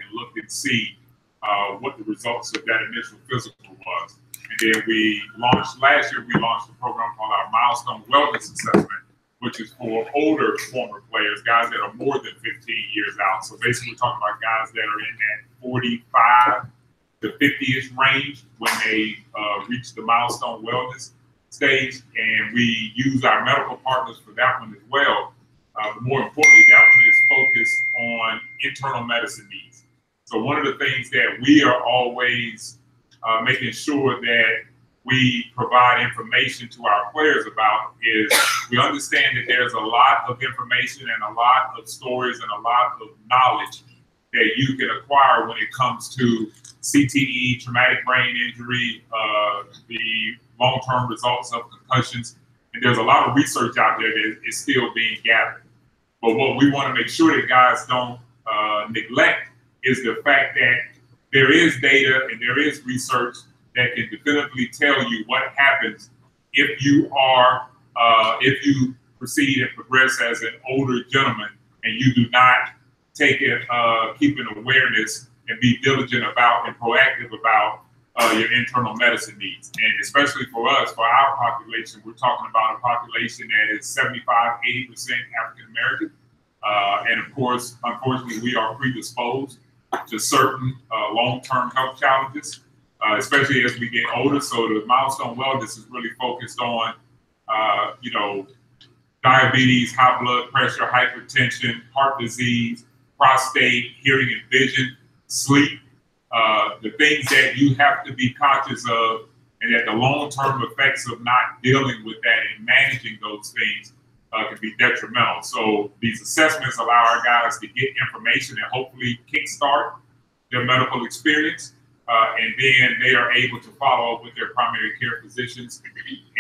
and look and see what the results of that initial physical was. And then last year we launched a program called our Milestone Wellness Assessment, which is for older former players, guys that are more than 15 years out. So basically we're talking about guys that are in that 45 to 50-ish range when they reach the milestone wellness stage. And we use our medical partners for that one as well. But more importantly, that one is focused on internal medicine needs. So one of the things that we are always making sure that we provide information to our players about is we understand that there's a lot of information and a lot of stories and a lot of knowledge that you can acquire when it comes to CTE, traumatic brain injury, the long-term results of concussions. And there's a lot of research out there that is still being gathered. But what we want to make sure that guys don't neglect is the fact that there is data and there is research that can definitively tell you what happens if you are, if you proceed and progress as an older gentleman and you do not take it, keep an awareness and be diligent about and proactive about your internal medicine needs. And especially for us, for our population, we're talking about a population that is 75, 80% African-American. And of course, unfortunately, we are predisposed to certain long-term health challenges, especially as we get older. So the Milestone Wellness is really focused on, you know, diabetes, high blood pressure, hypertension, heart disease, prostate, hearing and vision, sleep, the things that you have to be conscious of, and that the long-term effects of not dealing with that and managing those things can be detrimental. So these assessments allow our guys to get information and hopefully kickstart their medical experience. And then they are able to follow up with their primary care physicians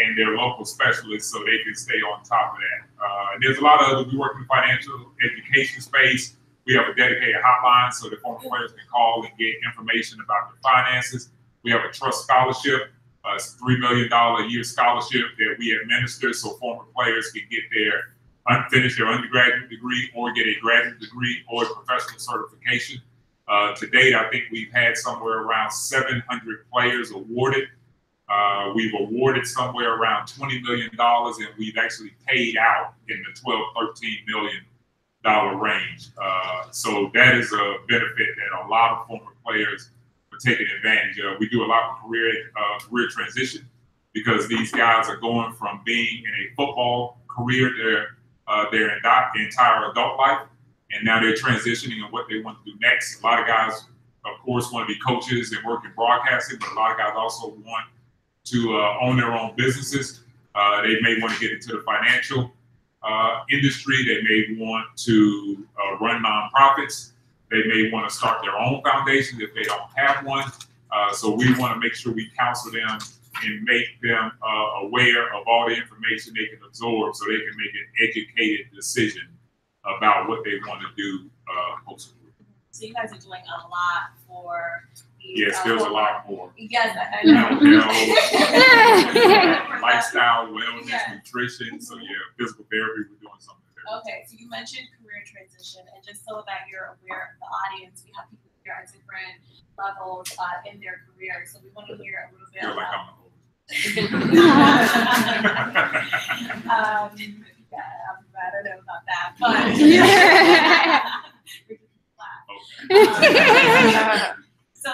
and their local specialists so they can stay on top of that. And there's a lot of other, we work in the financial education space. We have a dedicated hotline so that former players can call and get information about their finances. We have a trust scholarship. It's a $3 million a year scholarship that we administer so former players can get finish their undergraduate degree or get a graduate degree or a professional certification. To date, I think we've had somewhere around 700 players awarded. We've awarded somewhere around $20 million, and we've actually paid out in the $12, $13 million range. So that is a benefit that a lot of former players are taking advantage of. We do a lot of career transition because these guys are going from being in a football career their entire adult life, and now they're transitioning on what they want to do next. A lot of guys, of course, want to be coaches and work in broadcasting, but a lot of guys also want to own their own businesses. They may want to get into the financial industry. They may want to run nonprofits. They may want to start their own foundation if they don't have one. So we want to make sure we counsel them and make them aware of all the information they can absorb so they can make an educated decision about what they want to do post-career. So you guys are doing a lot for these, yes, there's a lot more. Yes, I know. Lifestyle, wellness, yeah. Nutrition. So yeah, physical therapy, we're doing something there. Okay, so you mentioned career transition, and just so that you're aware of the audience, we have people here at different levels in their career. So we want to hear a little bit Feel like about. I'm I don't know about that, but so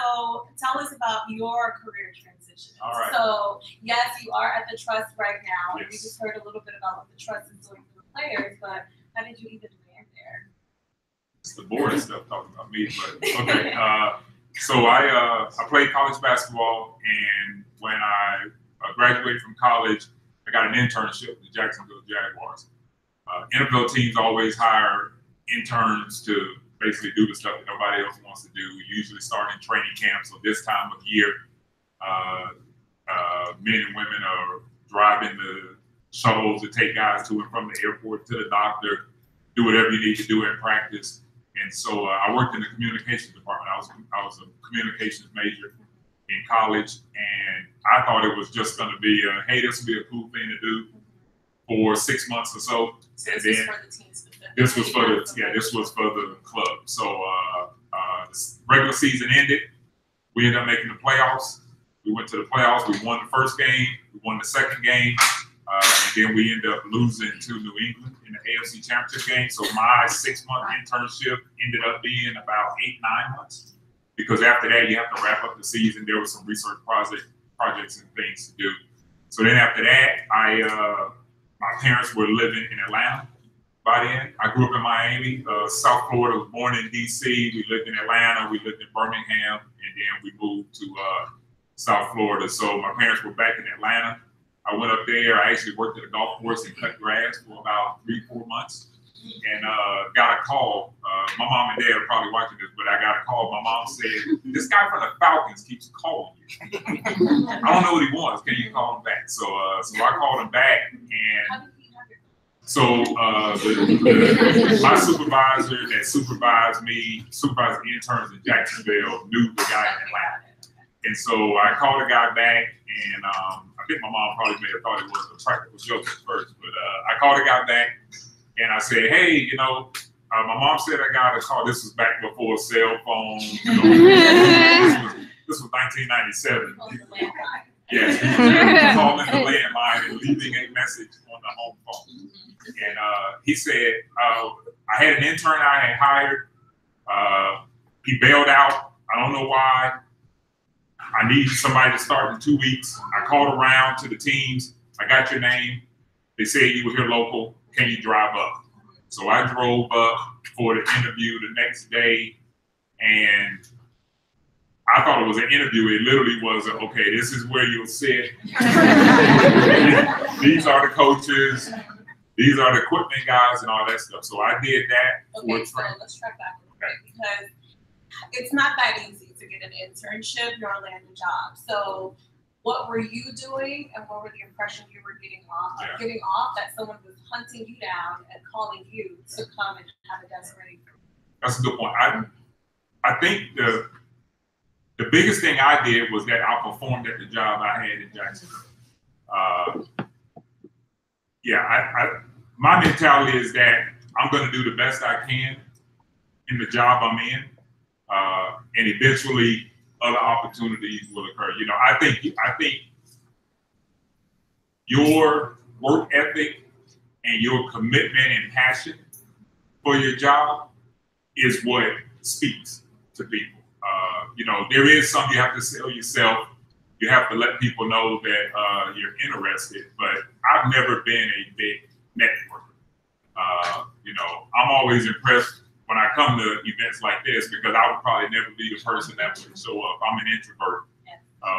tell us about your career transition. All right. So yes, you are at the trust right now. Yes. We just heard a little bit about what the trust is doing for the players, but how did you even land there? It's the boring stuff talking about me, but okay. So I played college basketball, and when I graduated from college, I got an internship with the Jacksonville Jaguars. NFL teams always hire interns to basically do the stuff that nobody else wants to do. We usually start in training camp, so this time of year, men and women are driving the shuttles to take guys to and from the airport to the doctor, do whatever you need to do in practice. And so I worked in the communications department. I was a communications major in college, and I thought it was just going to be, hey, this would be a cool thing to do for 6 months or so. So and this then was for the teams. this was for the club. So the regular season ended. We ended up making the playoffs. We went to the playoffs. We won the first game. We won the second game. And then we ended up losing to New England in the AFC Championship game. So my 6-month internship ended up being about 8-9 months. Because after that, you have to wrap up the season. There was some research projects and things to do. So then after that, my parents were living in Atlanta by then. I grew up in Miami. South Florida, was born in DC. We lived in Atlanta. We lived in Birmingham. And then we moved to South Florida. So my parents were back in Atlanta. I went up there. I actually worked at a golf course and cut grass for about 3-4 months. And got a call. My mom and dad are probably watching this, but I got a call. My mom said, "This guy from the Falcons keeps calling you. I don't know what he wants. Can you call him back?" So I called him back, and so my supervisor that supervised interns in Jacksonville knew the guy in Atlanta. And so I called the guy back, and I think my mom probably may have thought it was a practical joke at first, but I called the guy back. And I said, "Hey, you know, my mom said I got a call." This was back before cell phones. You know, this was 1997. Yes, calling the landline and leaving a message on the home phone. And he said, "I had an intern I had hired. He bailed out. I don't know why. I need somebody to start in 2 weeks. I called around to the teams. I got your name. They said you were here local. Can you drive up?" So I drove up for the interview the next day, and I thought it was an interview. It literally was, okay, this is where you'll sit. These are the coaches. These are the equipment guys and all that stuff. So I did that. Okay, so let's track back a little bit, because it's not that easy to get an internship nor land a job. So what were you doing, and what were the impressions you were giving off that someone was hunting you down and calling you to come and have a desk ready? That's a good point. I think the biggest thing I did was that I performed at the job I had in Jacksonville. My mentality is that I'm going to do the best I can in the job I'm in, and eventually other opportunities will occur. You know, I think your work ethic and your commitment and passion for your job is what speaks to people. You know, there is something you have to sell yourself. You have to let people know that you're interested, but I've never been a big networker. You know, I'm always impressed when I come to events like this, because I would probably never be the person that would show up. I'm an introvert.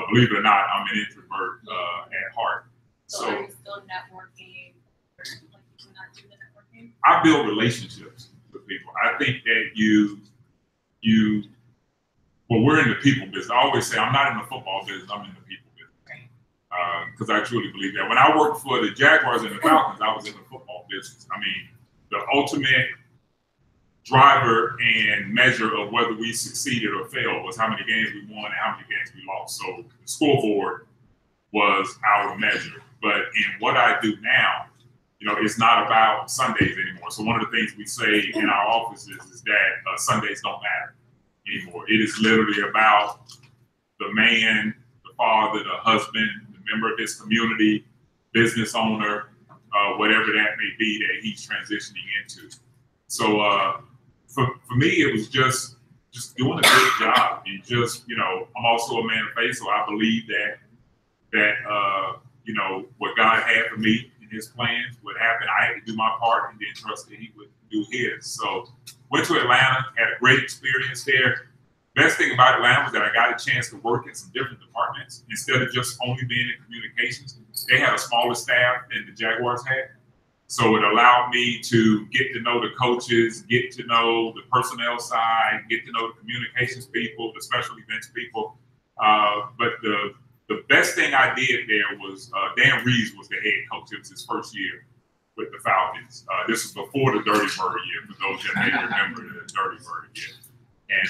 Believe it or not, I'm an introvert at heart. So are you still networking? Or like, do you not do the networking? I build relationships with people. I think that well, we're in the people business. I always say I'm not in the football business, I'm in the people business. Because I truly believe that. When I worked for the Jaguars and the Falcons, I was in the football business. I mean, the ultimate driver and measure of whether we succeeded or failed was how many games we won and how many games we lost. So the scoreboard was our measure. But in what I do now, you know, it's not about Sundays anymore. So one of the things we say in our offices is that Sundays don't matter anymore. It is literally about the man, the father, the husband, the member of his community, business owner, whatever that may be that he's transitioning into. So for me, it was just doing a good job. And just, you know, I'm also a man of faith, so I believe that you know, what God had for me and his plans would happen. I had to do my part and then trust that he would do his. So went to Atlanta, had a great experience there. Best thing about Atlanta was that I got a chance to work in some different departments. Instead of just only being in communications, they had a smaller staff than the Jaguars had. So it allowed me to get to know the coaches, get to know the personnel side, get to know the communications people, the special events people. But the best thing I did there was Dan Reeves was the head coach. It was his first year with the Falcons. This was before the Dirty Bird year, for those that may remember the Dirty Bird year. And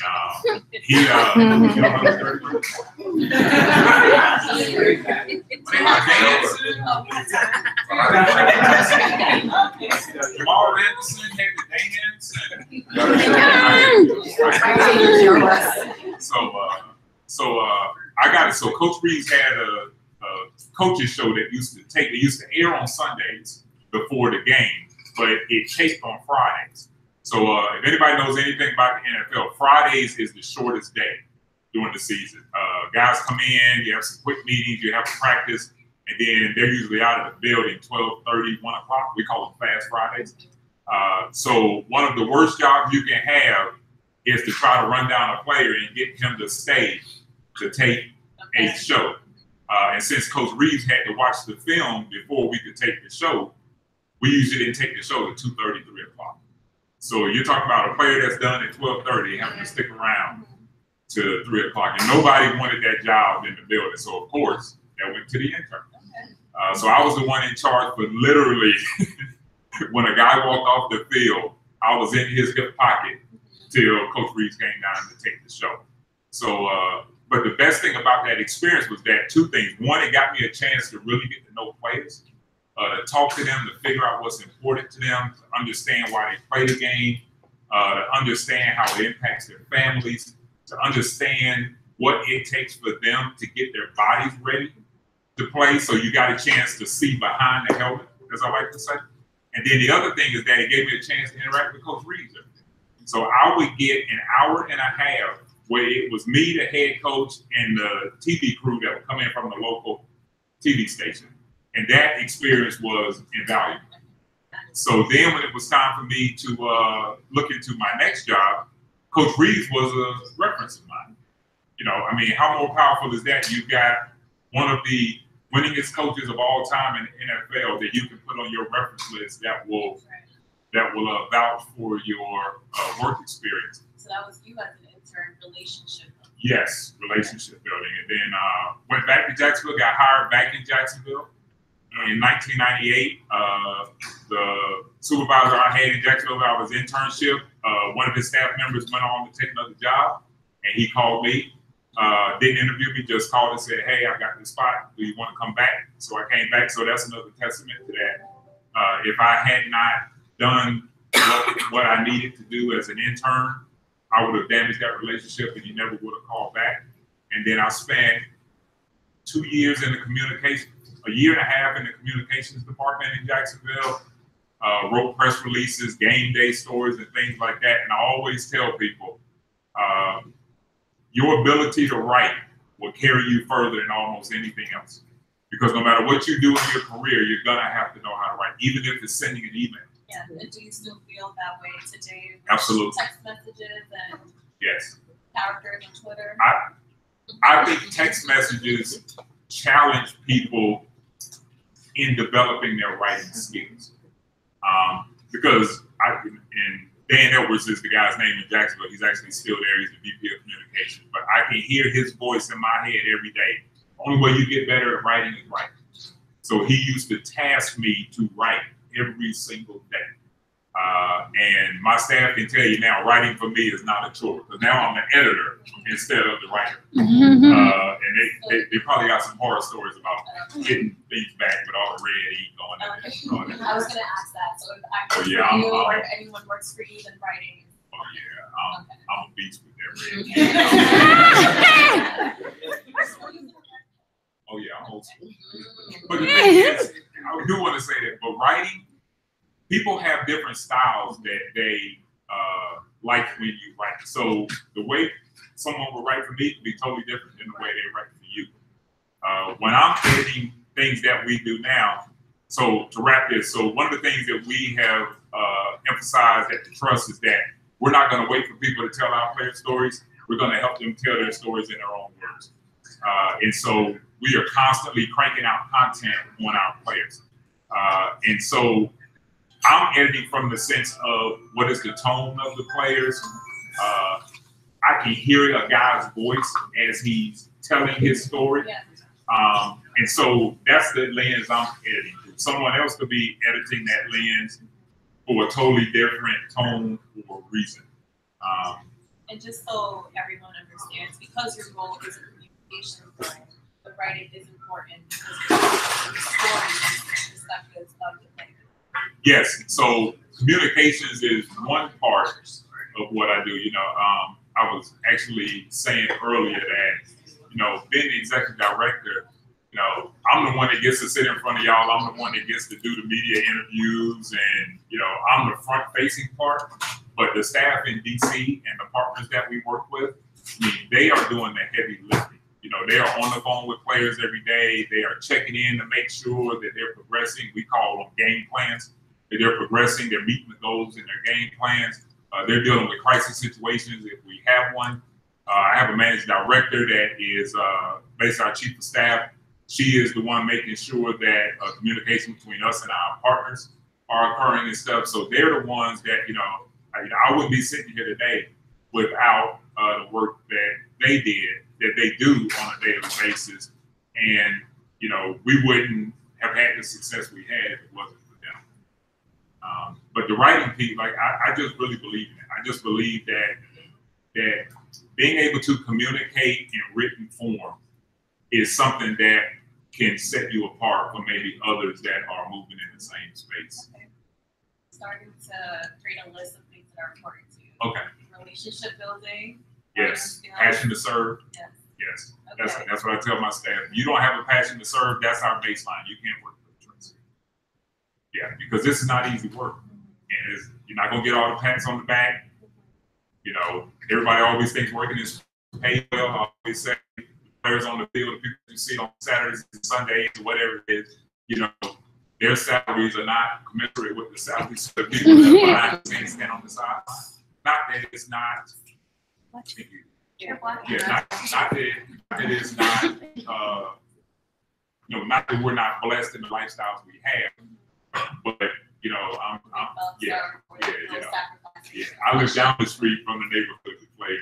he, you know about the Dirty Bird? Jamal Anderson had the dance. So I got it. So Coach Reeves had a coaches show that used to air on Sundays before the game, but it taped on Fridays. So if anybody knows anything about the NFL, Fridays is the shortest day during the season. Guys come in, you have some quick meetings, you have a practice, and then they're usually out of the building 12:30, 1 o'clock. We call them Fast Fridays. So one of the worst jobs you can have is to try to run down a player and get him to stay to tape a show. And since Coach Reeves had to watch the film before we could take the show, we usually didn't take the show at 2:30, 3 o'clock. So you're talking about a player that's done at 12:30 having to stick around to 3 o'clock. And nobody wanted that job in the building. So, of course, that went to the intern. So I was the one in charge, but literally, when a guy walked off the field, I was in his hip pocket till Coach Reeves came down to take the show. So, but the best thing about that experience was that two things. One, it got me a chance to really get to know players, to talk to them, to figure out what's important to them, to understand why they play the game, to understand how it impacts their families, to understand what it takes for them to get their bodies ready to play. So you got a chance to see behind the helmet, as I like to say. And then the other thing is that it gave me a chance to interact with Coach Reeves. So I would get an hour and a half where it was me, the head coach, and the TV crew that would come in from the local TV station. And that experience was invaluable. So then when it was time for me to look into my next job, Coach Reeves was a reference of mine. You know, I mean, how more powerful is that? You've got one of the winningest coaches of all time in the NFL that you can put on your reference list that will vouch for your work experience. So that was you as an intern, relationship building. Yes, relationship building. And then went back to Jacksonville, got hired back in Jacksonville. In 1998, the supervisor I had in Jacksonville, I was internship. One of his staff members went on to take another job, and he called me. Didn't interview me, just called and said, "Hey, I got this spot. Do you want to come back?" So I came back. So that's another testament to that. If I had not done what I needed to do as an intern, I would have damaged that relationship, and he never would have called back. And then I spent 2 years in the a year and a half in the communications department in Jacksonville. Wrote press releases, game day stories, and things like that. And I always tell people, your ability to write will carry you further than almost anything else. Because no matter what you do in your career, you're going to have to know how to write, even if it's sending an email. Yeah, and do you still feel that way today? Absolutely. Text messages and yes, characters on Twitter? I think text messages challenge people in developing their writing skills. Because and Dan Edwards is the guy's name in Jacksonville. He's actually still there. He's the VP of communications. But I can hear his voice in my head every day. Only way you get better at writing is writing. So he used to task me to write every single day. And my staff can tell you now, writing for me is not a chore. Because now I'm an editor instead of the writer. And they probably got some horror stories about getting things back with all the red ink going in it. I was going to ask that. So if you or if anyone works for you, then writing. Oh, yeah. I'm a beast with that red ink. Oh, yeah, I'm old school. But the thing is, I do want to say that, but writing, people have different styles that they like when you write. So the way someone will write for me can be totally different than the way they write for you. When I'm editing things that we do now, so to wrap this, so one of the things that we have emphasized at the Trust is that we're not going to wait for people to tell our player stories. We're going to help them tell their stories in their own words. And so we are constantly cranking out content on our players. And so I'm editing from the sense of what is the tone of the players. I can hear a guy's voice as he's telling his story. And so that's the lens I'm editing through. Someone else could be editing that lens for a totally different tone or reason. And just so everyone understands, because your role is a communication firm, the writing is important because the stories and perspectives of the player. Yes, so communications is one part of what I do. You know, I was actually saying earlier that, being the executive director, I'm the one that gets to sit in front of y'all. I'm the one that gets to do the media interviews, and I'm the front-facing part. But the staff in DC and the partners that we work with, they are doing the heavy lifting. They are on the phone with players every day. They are checking in to make sure that they're progressing. We call them game plans. That they're progressing. They're meeting the goals in their game plans. They're dealing with crisis situations if we have one. I have a managing director that is basically our chief of staff. She is the one making sure that communication between us and our partners are occurring and stuff. So they're the ones that, I wouldn't be sitting here today without the work that they did, that they do on a daily basis. And, we wouldn't have had the success we had if it wasn't for them. But the writing piece, I just really believe in it. I just believe that being able to communicate in written form is something that can set you apart from maybe others that are moving in the same space. Okay. Starting to create a list of things that are important to you. Okay. Relationship building. Yes. Passion to serve. Yes. Yes. Okay. That's what I tell my staff. If you don't have a passion to serve, that's our baseline. You can't work for the trust. Yeah, because this is not easy work. And you're not going to get all the pats on the back. Everybody always thinks working is paid well. I always say players on the field, the people you see on Saturdays and Sundays, whatever it is, their salaries are not commensurate with the salaries of the people that are behind the scenes stand on the side. Not that it's not. Yeah, not that it is not. Not that we're not blessed in the lifestyles we have, but I live down the street from the neighborhood players.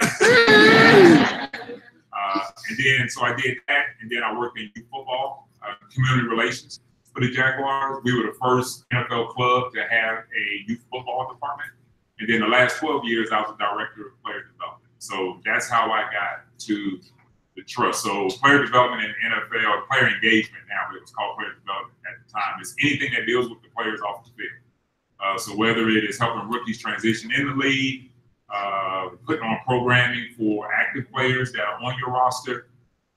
And then, so I did that, and then I worked in youth football, community relations for the Jaguars. We were the first NFL club to have a youth football department. And then the last 12 years, I was the director of player development. So that's how I got to the trust. So player development in NFL, player engagement now, but it was called player development at the time, is anything that deals with the players off the field. So whether it is helping rookies transition in the league, putting on programming for active players that are on your roster,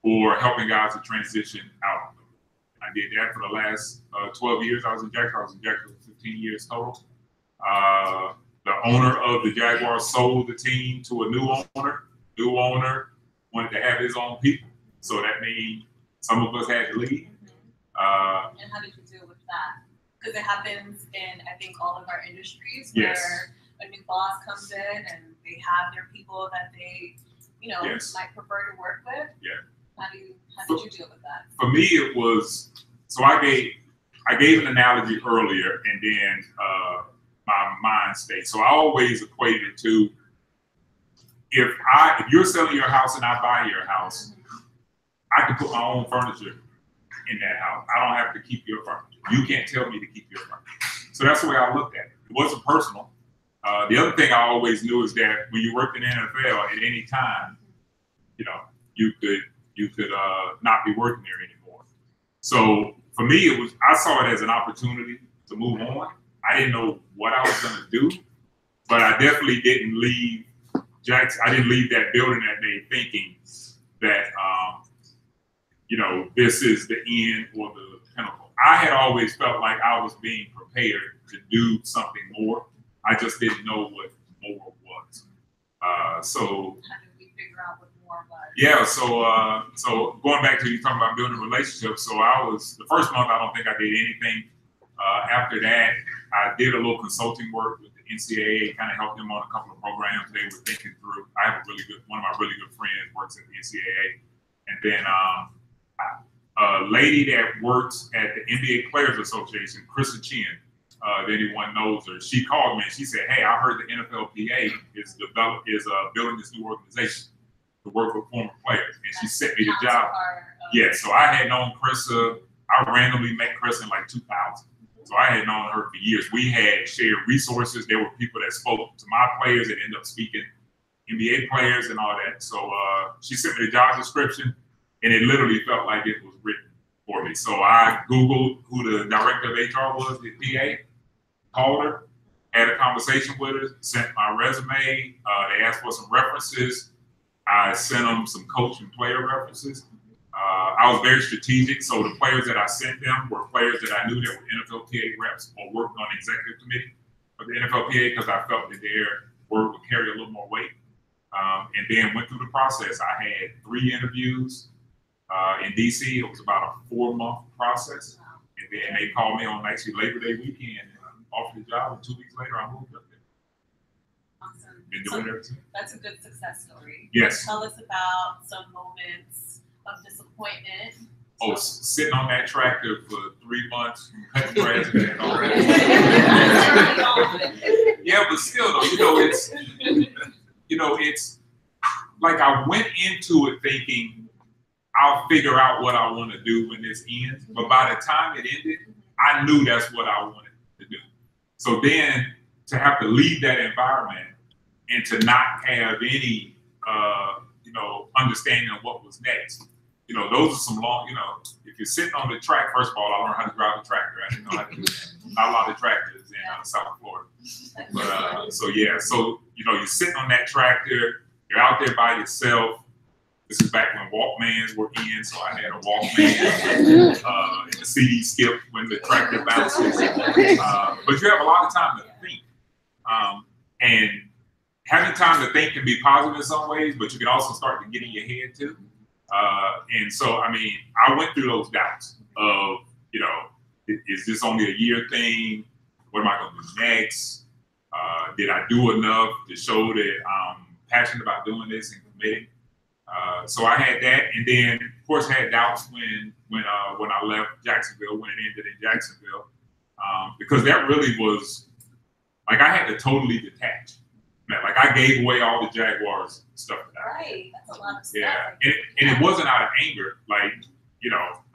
or helping guys to transition out. I did that for the last 12 years. I was in Jacksonville for 15 years total. The owner of the Jaguars sold the team to a new owner. New owner wanted to have his own people. So that means some of us had to leave. And how did you deal with that? Because it happens in, I think, all of our industries where a new boss comes in and they have their people that they, might prefer to work with. Yeah. How did you deal with that? For me, it was, so I gave an analogy earlier, and then my mind state. So I always equate it to, if you're selling your house and I buy your house, I can put my own furniture in that house. I don't have to keep your furniture. You can't tell me to keep your furniture. So that's the way I looked at it. It wasn't personal. The other thing I always knew is that when you worked in the NFL, at any time, you could not be working there anymore. So for me, I saw it as an opportunity to move on. I didn't know what I was going to do, but I definitely didn't leave Jackson. I didn't leave that building that day thinking that, this is the end or the pinnacle. I had always felt like I was being prepared to do something more. I just didn't know what more was. So how did we figure out what more was? Yeah, so going back to you talking about building relationships. So the first month, I don't think I did anything. After that, I did a little consulting work with the NCAA, kind of helped them on a couple of programs they were thinking through. I have one of my really good friends works at the NCAA. And then a lady that works at the NBA Players Association, Krista Chin, if anyone knows her, she called me and she said, "Hey, I heard the NFLPA is building this new organization to work with former players." And she sent me the job. Yeah, so I had known Krista. I randomly met Krista in like 2000. So I had known her for years. We had shared resources. There were people that spoke to my players that ended up speaking NBA players and all that. So she sent me the job description, and it literally felt like it was written for me. So I Googled who the director of HR was at PA, called her, had a conversation with her, sent my resume. They asked for some references. I sent them some coach and player references. I was very strategic, so the players that I sent them were players that I knew that were NFLPA reps or worked on the executive committee of the NFLPA because I felt that their word would carry a little more weight. And then went through the process. I had 3 interviews in DC. It was about a 4-month process. And then they called me on actually Labor Day weekend and offered the job. And 2 weeks later, I moved up there. Awesome. Been doing everything. That's a good success story. Yes. Tell us about some moments of disappointment. Oh, sitting on that tractor for 3 months, cutting grass and all that. Yeah, but still, though, it's like I went into it thinking I'll figure out what I want to do when this ends. But by the time it ended, I knew that's what I wanted to do. So then to have to leave that environment and to not have any, understanding of what was next. Those are some long, if you're sitting on the track, first of all, I learned how to drive a tractor. I didn't know how to do that. Not a lot of tractors in South Florida. But, so you're sitting on that tractor, you're out there by yourself. This is back when Walkmans were in, so I had a Walkman and the CD skip when the tractor bounces. But you have a lot of time to think. And having time to think can be positive in some ways, but you can also start to get in your head too. And so, I went through those doubts of, is this only a year thing? What am I going to do next? Did I do enough to show that I'm passionate about doing this and committing? So I had that, and then of course I had doubts when I left Jacksonville, when it ended in Jacksonville, because that really was like I had to totally detach. Man, like I gave away all the Jaguars stuff. Right, that's a lot of stuff. Yeah, and it wasn't out of anger. Like,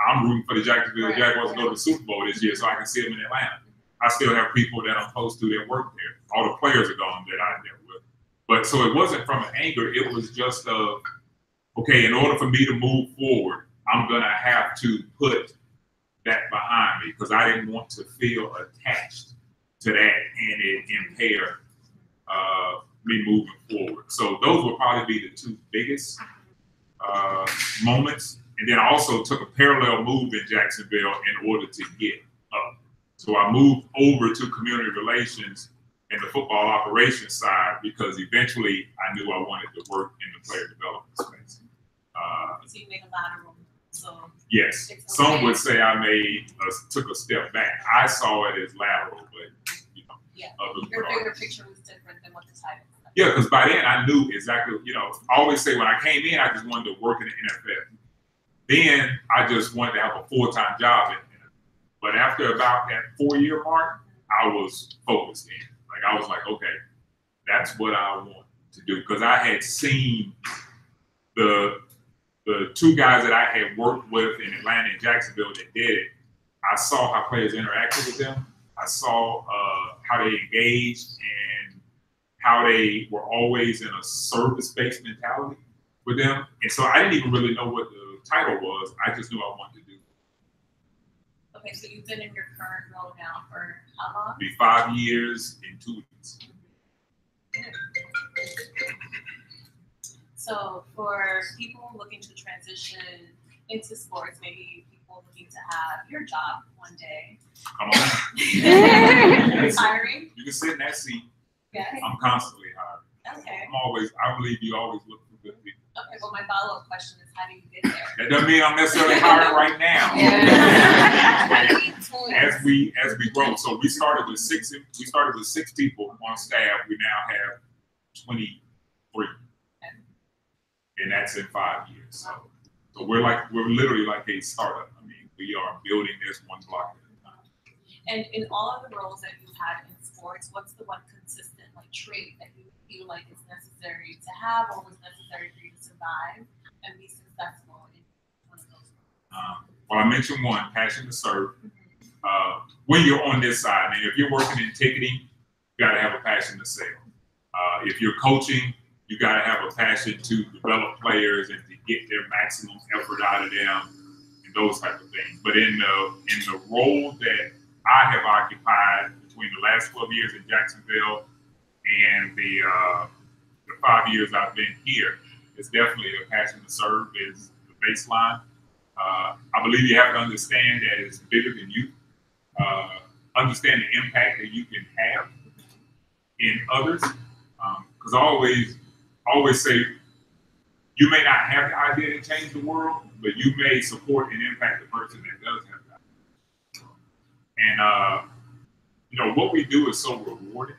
I'm rooting for the Jacksonville Jaguars to go to the Super Bowl this year so I can see them in Atlanta. I still have people that I'm close to that work there. All the players are gone that I dealt with. But so it wasn't from an anger. It was just okay, in order for me to move forward, I'm going to have to put that behind me because I didn't want to feel attached to that and it impair me moving forward. So those would probably be the 2 biggest moments. And then I also took a parallel move in Jacksonville in order to get up. So I moved over to community relations and the football operations side because eventually I knew I wanted to work in the player development space. So you made a lateral. So yes, some would say I took a step back. I saw it as lateral, but your bigger picture was different than what the title was. Yeah, because by then I knew exactly. I always say when I came in, I just wanted to work in the NFL. Then I just wanted to have a full-time job in it. But after about that 4-year mark, I was focused in. Like I was like, okay, that's what I want to do because I had seen the 2 guys that I had worked with in Atlanta and Jacksonville that did it. I saw how players interacted with them. I saw how they engaged and how they were always in a service-based mentality with them. And so I didn't even really know what the title was. I just knew I wanted to do it. Okay, so you've been in your current role now for how long? It'll be 5 years and 2 weeks. So for people looking to transition into sports, maybe people looking to have your job one day. Come on. Hiring? You can sit in that seat. Yes. I'm constantly hiring. Okay. I believe you always look for good people. Okay, well my follow-up question is how do you get there? That doesn't mean I'm necessarily hiring right now. As we grow. So we started with 6 people on staff. We now have 23. And that's in 5 years. So we're literally like a startup. We are building this one block at a time. And in all of the roles that you've had in sports, what's the one consistent trait that you feel like is necessary to have or was necessary for you to survive and be successful in one of those roles? Well, I mentioned one, passion to serve. When you're on this side, and if you're working in ticketing, you got to have a passion to sell. If you're coaching, you got to have a passion to develop players and to get their maximum effort out of them and those type of things. But in the role that I have occupied between the last 12 years in Jacksonville and the 5 years I've been here. It's definitely a passion to serve is the baseline. I believe you have to understand that it's bigger than you. Understand the impact that you can have in others. Because I always say, you may not have the idea to change the world, but you may support and impact the person that does have that. And you know, what we do is so rewarding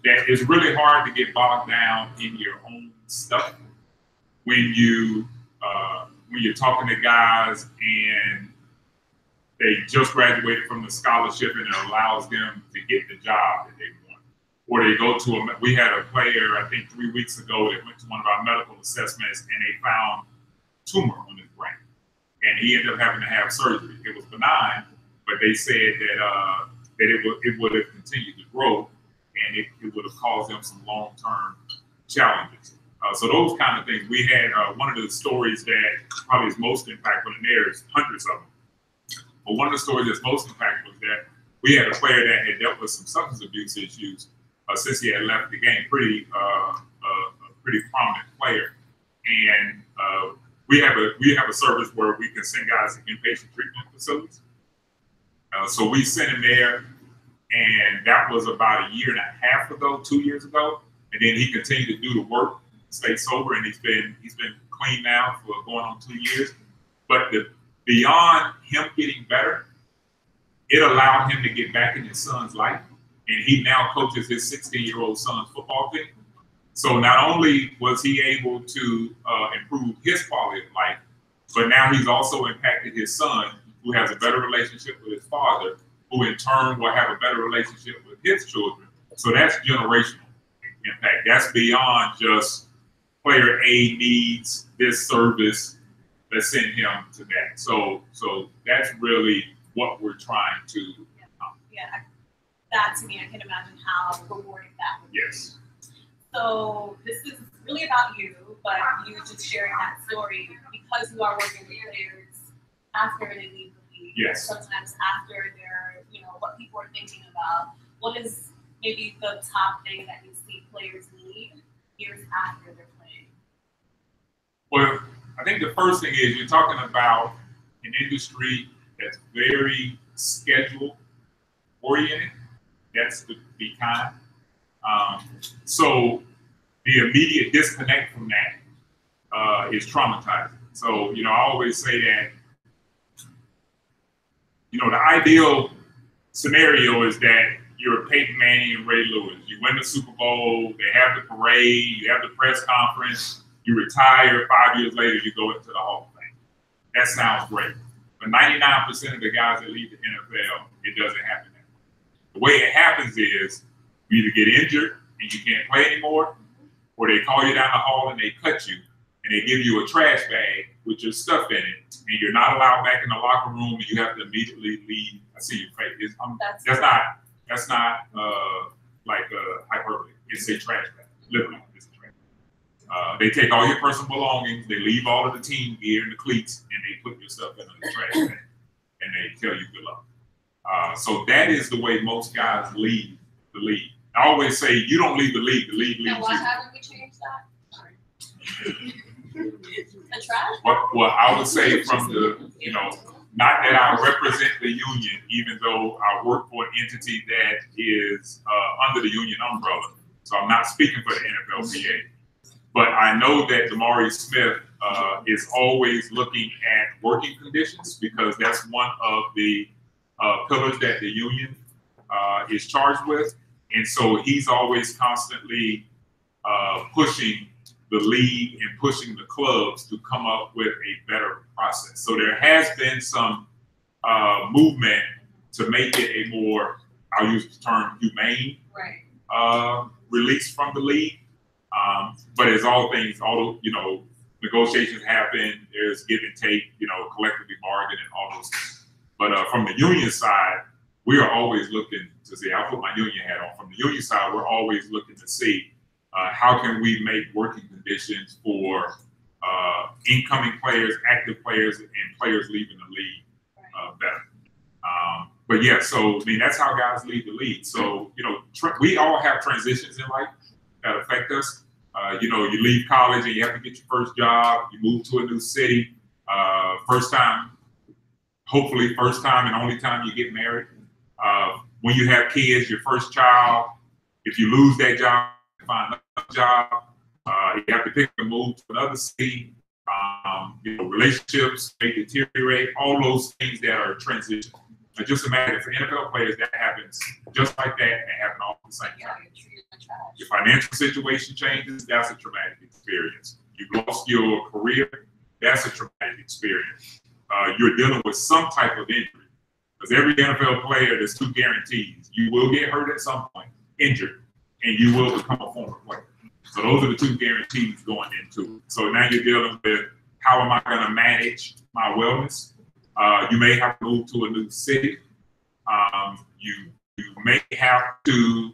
that it's really hard to get bogged down in your own stuff when you're talking to guys and they just graduated from the scholarship and it allows them to get the job that they want. Or they go to we had a player, I think 3 weeks ago, that went to one of our medical assessments and they found a tumor on his brain. And he ended up having to have surgery. It was benign, but they said that it would have continued to grow and it would have caused them some long-term challenges. So those kind of things. We had one of the stories that probably is most impactful, and there's hundreds of them. But one of the stories that's most impactful was that we had a player that had dealt with some substance abuse issues since he had left the game. Pretty prominent player, and we have a service where we can send guys to inpatient treatment facilities. So we sent him there, and that was about 1.5 years ago, 2 years ago, and then he continued to do the work, stay sober, and he's been clean now for going on 2 years. But beyond him getting better, it allowed him to get back in his son's life. And he now coaches his 16-year-old son's football team. So not only was he able to improve his quality of life, but now he's also impacted his son, who has a better relationship with his father, who in turn will have a better relationship with his children. So that's generational impact. That's beyond just player A needs this service, let's send him to that. So that's really what we're trying to yeah. That to me, I can imagine how rewarding that would be. Yes. So this is really about you, but you just sharing that story because you are working with players after they leave the league. Yes. Sometimes after they're, what people are thinking about. What is maybe the top thing that you see players need years after they're playing? Well, I think the first thing is you're talking about an industry that's very schedule oriented. That's to be kind. So the immediate disconnect from that is traumatizing. So, I always say that, the ideal scenario is that you're Peyton Manning and Ray Lewis. You win the Super Bowl, they have the parade, you have the press conference, you retire, 5 years later, you go into the Hall of Fame. That sounds great. But 99% of the guys that leave the NFL, it doesn't happen that way. The way it happens is you either get injured and you can't play anymore, or they call you down the hall and they cut you, and they give you a trash bag with your stuff in it, and you're not allowed back in the locker room, and you have to immediately leave. I see your face. That's not like hyperbole. It's a trash bag. Literally, it's a trash bag. They take all your personal belongings, they leave all of the team gear and the cleats, and they put your stuff in the trash bag, and they tell you good luck. So that is the way most guys leave the league. I always say, you don't leave the league leaves you. And why haven't we changed that? Sorry. The trash? Well, I would say from the, not that I represent the union, even though I work for an entity that is under the union umbrella. So I'm not speaking for the NFLPA. But I know that Damari Smith is always looking at working conditions, because that's one of the pillars that the union is charged with. And so he's always constantly pushing the league and pushing the clubs to come up with a better process. So there has been some movement to make it a more, I'll use the term, humane release from the league. But as all things, negotiations happen, there's give and take, collectively bargain and all those things. But from the union side, we are always looking to see, I'll put my union hat on. From the union side, we're always looking to see how can we make working conditions for incoming players, active players, and players leaving the league better. But yeah, so I mean, that's how guys lead the league. So, you know, we all have transitions in life that affect us. You know, you leave college and you have to get your first job. You move to a new city. First time, hopefully first time and only time you get married. When you have kids, your first child, if you lose that job, find another job. You have to pick and move to another city. You know, relationships may deteriorate. All those things that are transition. Just imagine for NFL players that happens just like that, and they happen all at the same time. Your financial situation changes, that's a traumatic experience. You've lost your career, that's a traumatic experience. You're dealing with some type of injury. Because every NFL player, there's 2 guarantees. You will get hurt at some point, injured, and you will become a former player. So those are the 2 guarantees going into it. So now you're dealing with, how am I going to manage my wellness? You may have to move to a new city. You may have to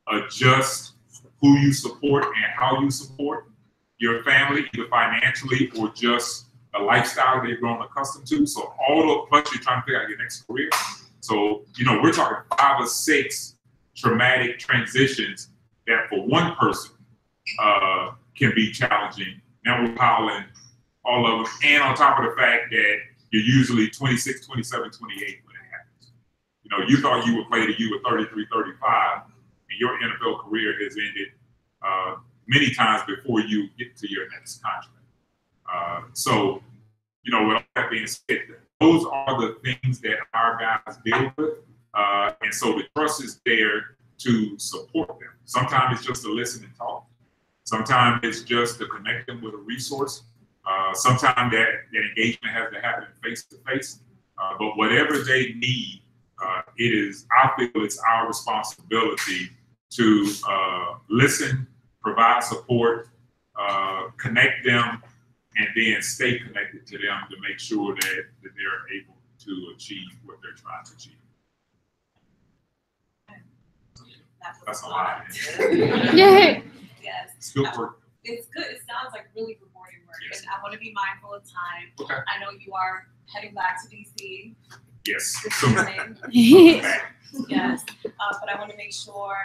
adjust who you support and how you support your family, either financially or just the lifestyle they've grown accustomed to. So all the, plus you're trying to figure out your next career. So, you know, we're talking 5 or 6 traumatic transitions that for one person can be challenging. Now we're piling all of them. And on top of the fact that you're usually 26, 27, 28 when it happens. You know, you thought you would play till you were 33, 35, and your NFL career has ended many times before you get to your next contract. So, you know, with all that being said, those are the things that our guys deal with. And so the trust is there to support them. Sometimes it's just to listen and talk. Sometimes it's just to connect them with a resource. Sometimes that engagement has to happen face to face. But whatever they need, I feel it's our responsibility to listen, provide support, connect them, and then stay connected to them to make sure that they're able to achieve what they're trying to achieve. That's a lot. Yeah. Yes. It's good work. It's good. It sounds like really rewarding work. Yes. And I want to be mindful of time. Okay. I know you are heading back to DC. Yes. Yes. But I want to make sure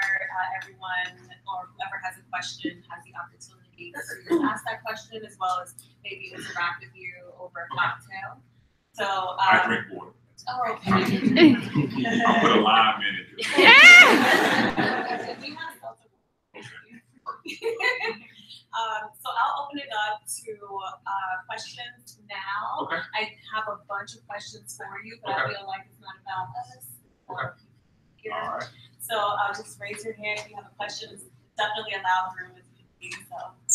everyone or whoever has a question has the opportunity to ask that question, as well as maybe interact with you over a cocktail. So I drink water. Oh, okay. I'll put a lime in it. We have seltzer. So I'll open it up to questions now. Okay. I have a bunch of questions for you, but I feel like it's not about us. Okay. All right. So just raise your hand if you have a question. It's definitely a loud room as you can see. So.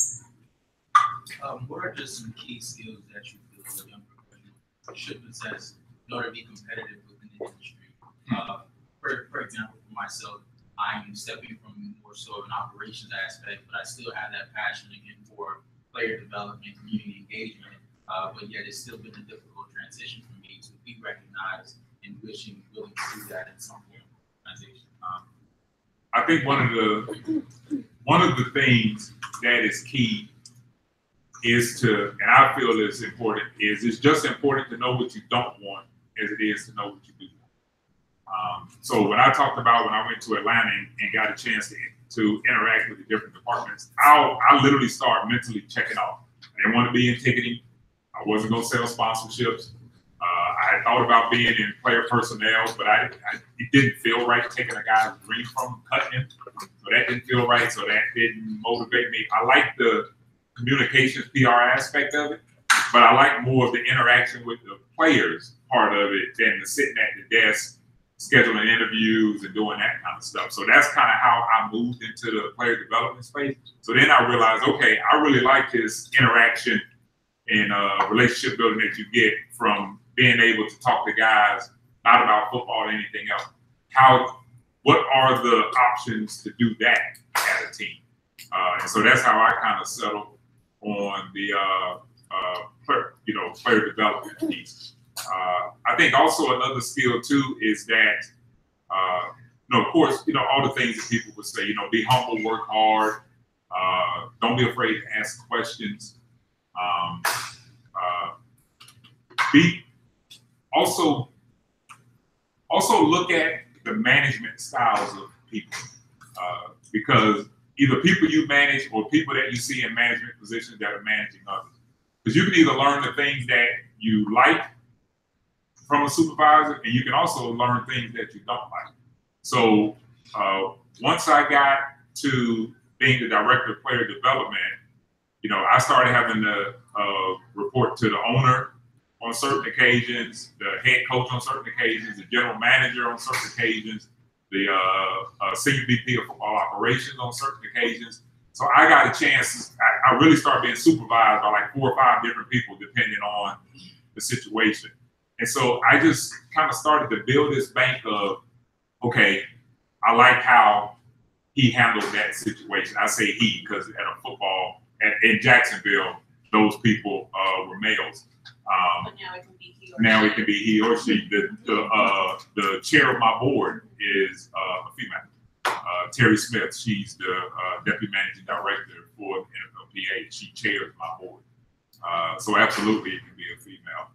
What are just some key skills that you feel a young professional should possess in order to be competitive within the industry? For example, for myself, I'm stepping from more so of an operations aspect, but I still have that passion again for player development, community engagement, but yet it's still been a difficult transition for me to be recognized and willing to do that in some form of organization. I think one of the things that is key is to, and I feel is important, is it's just important to know what you don't want as it is to know what you do. So when I talked about when I went to Atlanta and got a chance to interact with the different departments, I literally start mentally checking off. I didn't want to be in ticketing. I wasn't going to sell sponsorships. I had thought about being in player personnel, but it didn't feel right taking a guy's dream from him, cutting him. So that didn't feel right. So that didn't motivate me. I like the communications PR aspect of it, but I like more of the interaction with the players part of it than the sitting at the desk, scheduling interviews and doing that kind of stuff. So that's kind of how I moved into the player development space. So then I realized, okay, I really like this interaction and relationship building that you get from being able to talk to guys, not about football or anything else. What are the options to do that as a team? And so that's how I kind of settled on the player development piece. I think also another skill too is that, of course, all the things that people would say, be humble, work hard, don't be afraid to ask questions. Also look at the management styles of people, because either people you manage or people that you see in management positions that are managing others. Because you can either learn the things that you like from a supervisor, and you can also learn things that you don't like. So once I got to being the director of player development, you know, I started having to report to the owner on certain occasions, the head coach on certain occasions, the general manager on certain occasions, the senior VP of football operations on certain occasions. So I got a chance, I really started being supervised by like 4 or 5 different people depending on the situation. And so I just kind of started to build this bank of, okay, I like how he handled that situation. I say he because at a football, in Jacksonville, those people were males. But now it can be he or now she. it can be he or she. The chair of my board is a female, Terry Smith. She's the deputy managing director for the NFLPA. She chairs my board. So absolutely, it can be a female.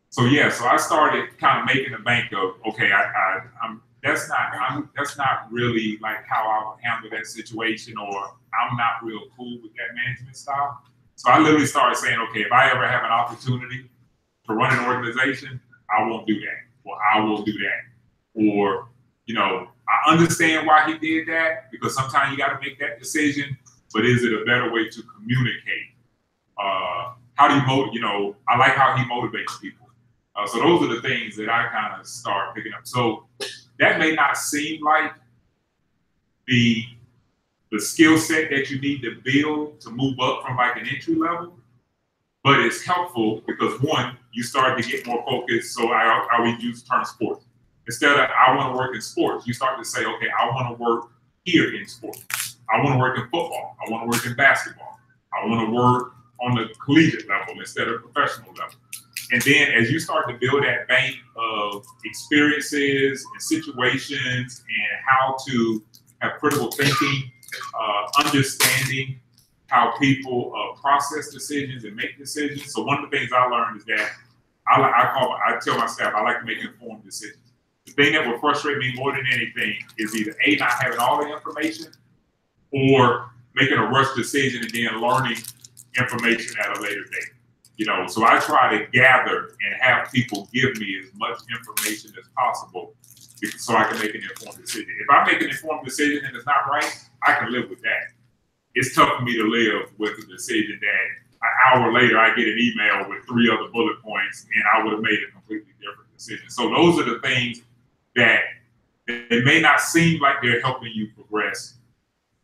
So yeah, so I started kind of making a bank of, okay, that's not really like how I would handle that situation, or I'm not real cool with that management style. So I literally started saying, okay, if I ever have an opportunity to run an organization, I won't do that, or I will do that. Or, you know, I understand why he did that, because sometimes you got to make that decision, but is it a better way to communicate? How do you motivate, you know, I like how he motivates people. So those are the things that I kind of start picking up. So that may not seem like the skill set that you need to build to move up from like an entry level, but it's helpful because one, you start to get more focused. So I always use the term sports. Instead of I want to work in sports, you start to say, okay, I want to work here in sports. I want to work in football. I want to work in basketball. I want to work on the collegiate level instead of professional level. And then as you start to build that bank of experiences and situations and how to have critical thinking, understanding how people process decisions and make decisions. So one of the things I learned is that I tell my staff, I like to make informed decisions. The thing that will frustrate me more than anything is either A, not having all the information, or making a rushed decision and then learning information at a later date. You know, so I try to gather and have people give me as much information as possible so I can make an informed decision. If I make an informed decision and it's not right, I can live with that. It's tough for me to live with a decision that an hour later I get an email with 3 other bullet points and I would have made a completely different decision. So those are the things that it may not seem like they're helping you progress,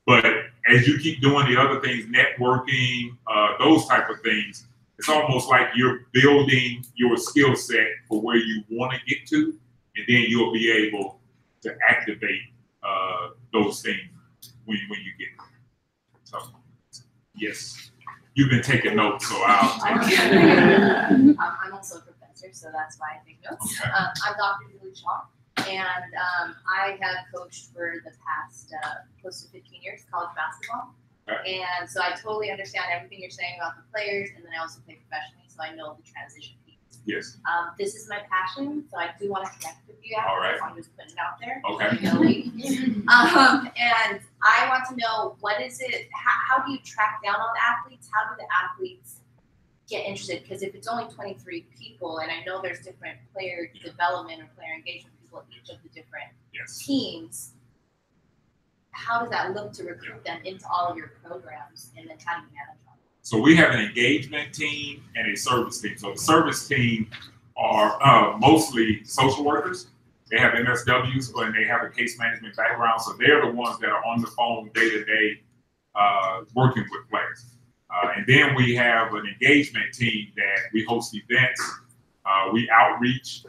but as you keep doing the other things, networking, those type of things, it's almost like you're building your skill set for where you want to get to, and then you'll be able to activate those things when you get there. So, yes, you've been taking notes, so I'll take it. I'm also a professor, so that's why I take notes. Okay. I'm Dr. Julie Shaw, and I have coached for the past close to 15 years college basketball. Okay. And so I totally understand everything you're saying about the players, and then I also play professionally, so I know the transition piece. Yes. This is my passion, so I do want to connect with you after. All right. I'm just putting it out there. Okay. And I want to know, what is it, how do you track down on the athletes? How do the athletes get interested? Because if it's only 23 people, and I know there's different player development or player engagement people at each of the different teams, how does that look to recruit them into all of your programs, and then how do you manage them? So we have an engagement team and a service team. So the service team are mostly social workers. They have MSWs, and they have a case management background. So they're the ones that are on the phone day to day working with players. And then we have an engagement team that we host events, we outreach.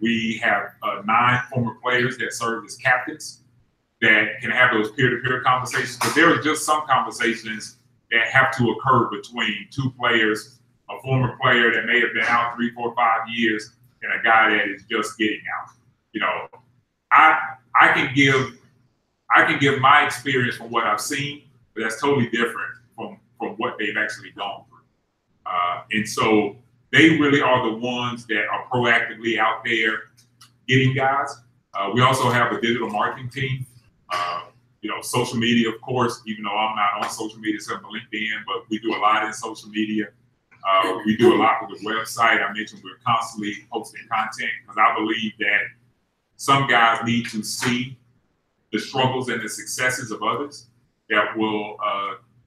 We have 9 former players that serve as captains that can have those peer-to-peer conversations. But there are just some conversations that have to occur between 2 players, a former player that may have been out 3, 4, 5 years, and a guy that is just getting out. You know, I can give my experience from what I've seen, but that's totally different from what they've actually gone through. And so they really are the ones that are proactively out there getting guys. We also have a digital marketing team. You know, social media, of course, even though I'm not on social media except for LinkedIn, but we do a lot in social media. We do a lot with the website. I mentioned we're constantly posting content because I believe that some guys need to see the struggles and the successes of others that will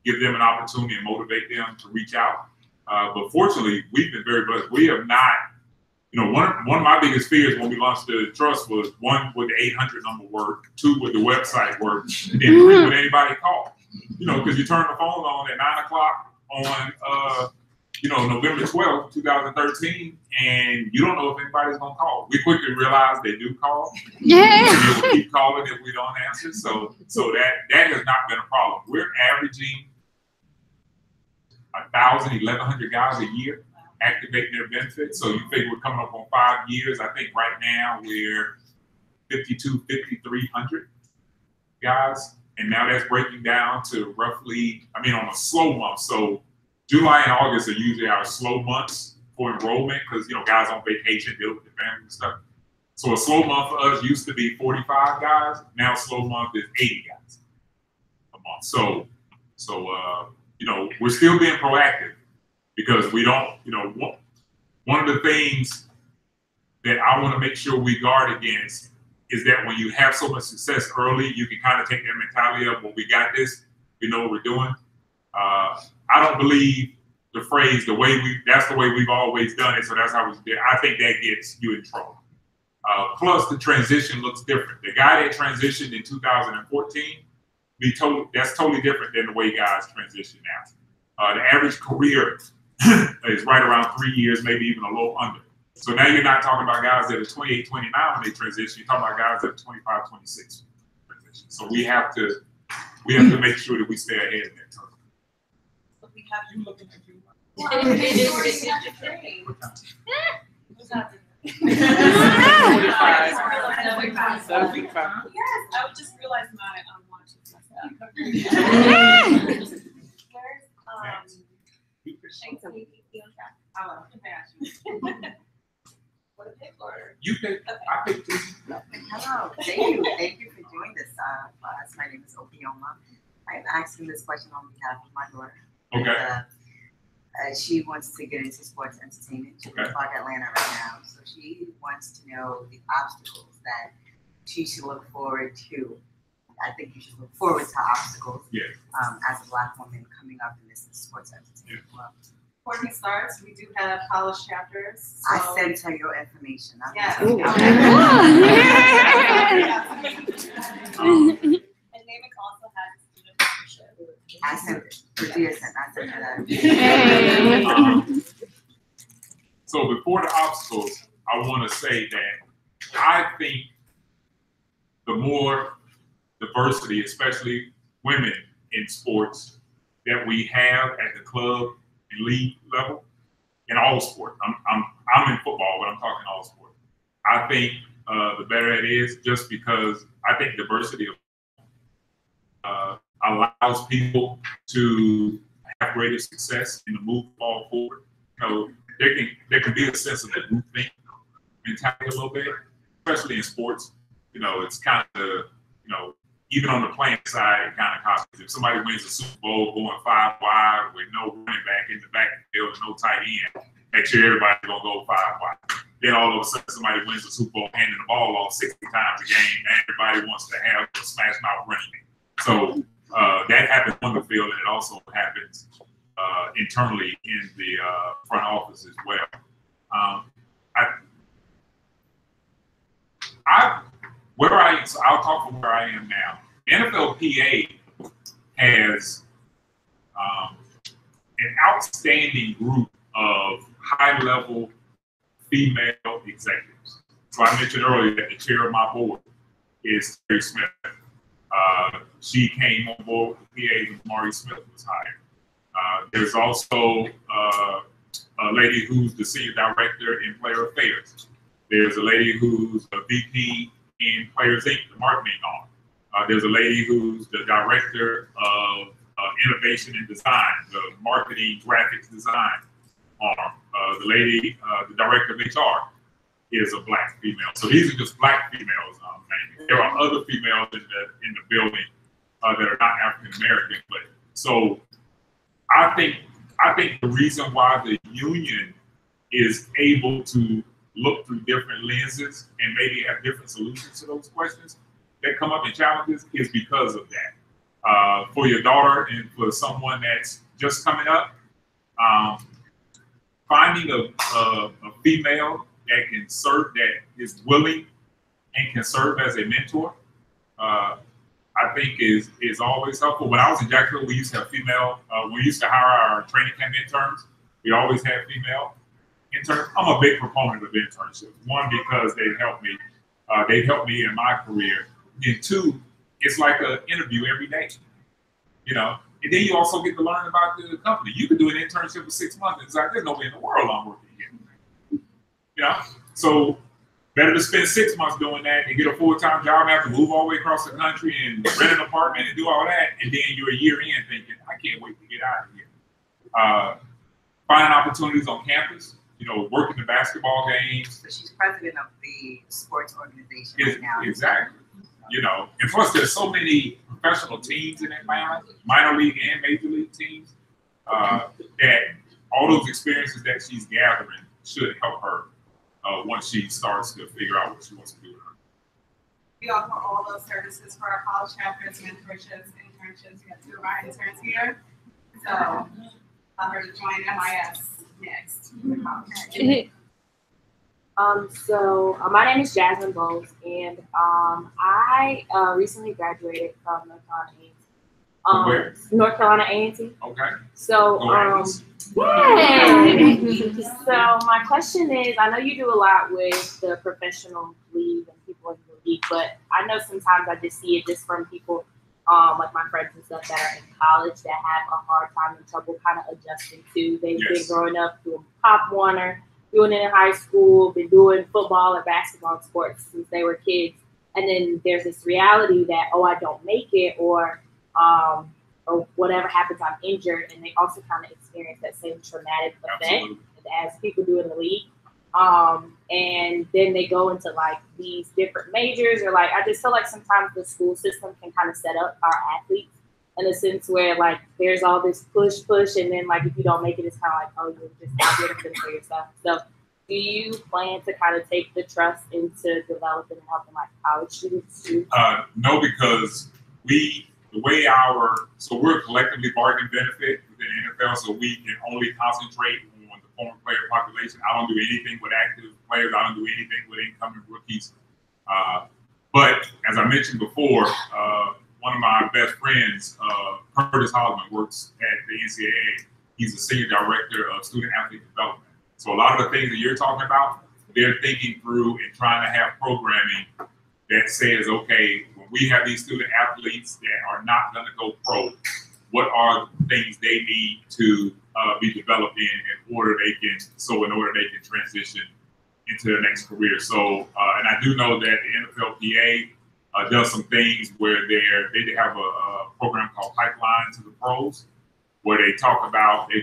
give them an opportunity and motivate them to reach out. But fortunately, we've been very blessed. We have not, you know, one of my biggest fears when we launched the trust was, one, would the 800 number work? Two, would the website work? And then three, would anybody call? You know, because you turn the phone on at 9 o'clock on, you know, November 12th, 2013, and you don't know if anybody's gonna call. We quickly realized they do call. Yeah. And we'll keep calling if we don't answer. So that has not been a problem. We're averaging 1,000, 1,100 guys a year activating their benefits. So you figure we're coming up on 5 years. I think right now we're 5,300 guys. And now that's breaking down to roughly, I mean, on a slow month. So July and August are usually our slow months for enrollment because, you know, guys on vacation, deal with their family and stuff. So a slow month for us used to be 45 guys. Now a slow month is 80 guys a month. So you know, we're still being proactive because we don't, you know, one of the things that I want to make sure we guard against is that when you have so much success early, you can kind of take that mentality of, well, we got this, we know what we're doing. I don't believe the phrase, that's the way we've always done it, so that's how we did. I think that gets you in trouble. Plus, the transition looks different. The guy that transitioned in 2014, that's totally different than the way guys transition now. The average career is right around 3 years, maybe even a little under. So now you're not talking about guys that are 28, 29 when they transition. You're talking about guys that are 25, 26 transition. So we have to make sure that we stay ahead of that time. So we have You looking at you? Yes, I would just realize my watch is messed up. What a pick order. You pick. I picked this. Hello, thank you for doing this for us. My name is Opioma. I'm asking this question on behalf of my daughter. Okay. She wants to get into sports entertainment. She's in Clark, Atlanta right now. So she wants to know the obstacles that she should look forward to. I think you should look forward to obstacles as a Black woman coming up in this sports entertainment world. Before we start, we do have college chapters. So. I sent her your information. Yes. Ooh. And NAMIC also has a student membership. I sent it. I sent her that. So before the obstacles, I want to say that I think the more diversity, especially women in sports, that we have at the club and league level, in all sports. I'm in football, but I'm talking all sports. I think the better it is, just because I think diversity allows people to have greater success and to move the ball forward. You know, there can be a sense of the groupthink mentality a little bit, especially in sports. You know, it's kind of, you know, even on the playing side, it kind of costs. If somebody wins a Super Bowl going 5 wide with no running back in the backfield and no tight end, make sure everybody's gonna go 5 wide. Then all of a sudden somebody wins the Super Bowl handing the ball off 60 times a game, and everybody wants to have a smash mouth running game. So that happens on the field, and it also happens internally in the front office as well. I'll talk from where I am now. NFLPA has an outstanding group of high-level female executives. So I mentioned earlier that the chair of my board is Terry Smith. She came on board with the PA when Mari Smith was hired. There's also a lady who's the senior director in player affairs. There's a lady who's a VP in Players Inc., the marketing arm. There's a lady who's the director of innovation and design, the marketing graphics design arm. The lady, the director of HR is a black female. So these are just black females. There are other females in the building that are not African American. But so I think the reason why the union is able to look through different lenses and maybe have different solutions to those questions that come up in challenges is because of that. For your daughter and for someone that's just coming up, finding a female that can serve, that is willing and can serve as a mentor, I think is always helpful. When I was in Jacksonville, we used to have female, we used to hire our training camp interns. We always had female interns. I'm a big proponent of internships. One, because they've helped me in my career. And two, it's like an interview every day, And then you also get to learn about the company. You could do an internship for 6 months and it's like, there's no way in the world I'm working here. So better to spend 6 months doing that and get a full-time job and have to move all the way across the country and rent an apartment and do all that. And then you're a year in thinking, I can't wait to get out of here. Finding opportunities on campus, working the basketball games. So she's president of the sports organization right now. Exactly. And plus there's so many professional teams in Atlanta, minor league and major league teams, that all those experiences that she's gathering should help her once she starts to figure out what she wants to do with her. We offer all those services for our college chapters, mentorships, internships. We have 2 of our interns here. So I'll her to join MIS next. My name is Jasmine Bowles, and I recently graduated from North Carolina A&T. Okay. So, yay! So my question is, I know you do a lot with the professional league and people in the league, but I know sometimes I just see it just from people, like my friends and stuff that are in college that have a hard time and trouble kind of adjusting to. They've been growing up doing Pop Warner, doing it in high school, been doing football and basketball sports since they were kids. And then there's this reality that, I don't make it, or whatever happens, I'm injured. And they also kind of experience that same traumatic effect as people do in the league. And then they go into like these different majors, or like, I just feel like sometimes the school system can kind of set up our athletes in a sense where like there's all this push, and then like if you don't make it, it's kind of like, you're just not good enough for yourself. So do you plan to kind of take the trust into developing and helping like college students too? No, because we're collectively bargain benefit within the NFL, so we can only concentrate on the former player population. I don't do anything with active players. I don't do anything with incoming rookies. But as I mentioned before, one of my best friends, Curtis Holloman, works at the NCAA. He's the senior director of student athlete development. So a lot of the things that you're talking about, they're thinking through and trying to have programming that says, okay, when we have these student athletes that are not going to go pro, what are the things they need to be developed in order they can transition into their next career. So, and I do know that the NFLPA does some things where they have a program called Pipeline to the Pros, where they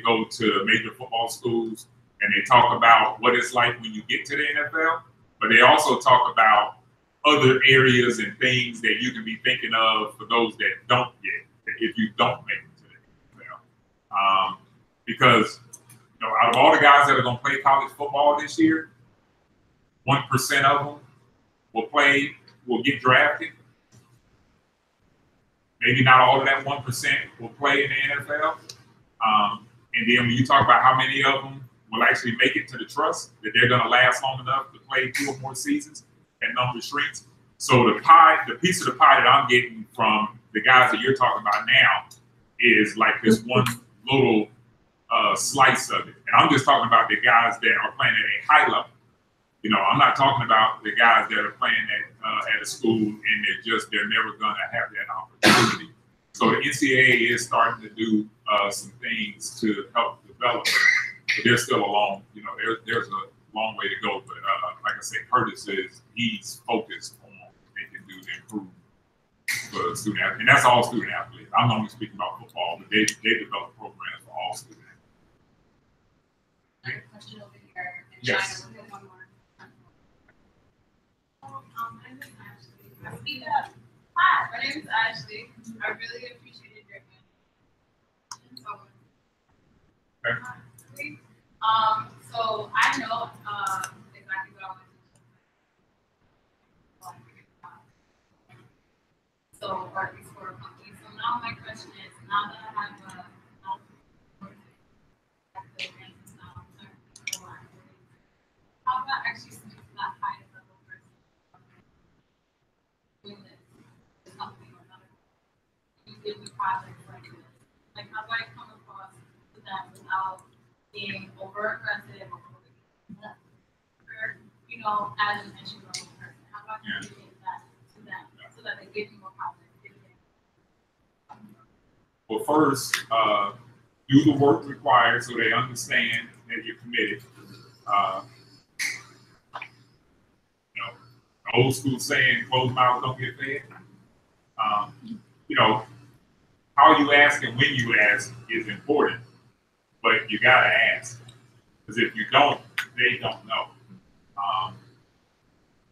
go to major football schools and they talk about what it's like when you get to the NFL, but they also talk about other areas and things that you can be thinking of for those that don't get, if you don't make it to the NFL. Because out of all the guys that are going to play college football this year, 1% of them will get drafted. Maybe not all of that 1% will play in the NFL. And then when you talk about how many of them will actually make it to the trust, that they're going to last long enough to play 2 or more seasons, that number shrinks. So the piece of the pie that I'm getting from the guys that you're talking about now is like this one little slice of it. And I'm just talking about the guys that are playing at a high level. I'm not talking about the guys that are playing at a school and they're never going to have that opportunity. So the NCAA is starting to do some things to help develop it. But there's still there's a long way to go. But like I said, Curtis he's focused on what they can do to improve for student athletes. And that's all student athletes. I'm only speaking about football, but they develop programs for all student athletes. Question over here. Yes. China, we'll get one more. name's Ashley. I really appreciated your answer. Okay. So I know exactly what I want to do. So, or at least for a company. So now my question is, now that I have a how do I actually speak to that highest level person doing this company or another? You give me projects like this. Like, how do I come across to them without being over aggressive or, you know, as an entry level person? How do I communicate that to them so that they give me more confidence? Well, first, do the work required so they understand that you're committed. You know, old school saying, closed mouths don't get fed. You know, how you ask and when you ask is important, but you gotta ask. Because if you don't, they don't know.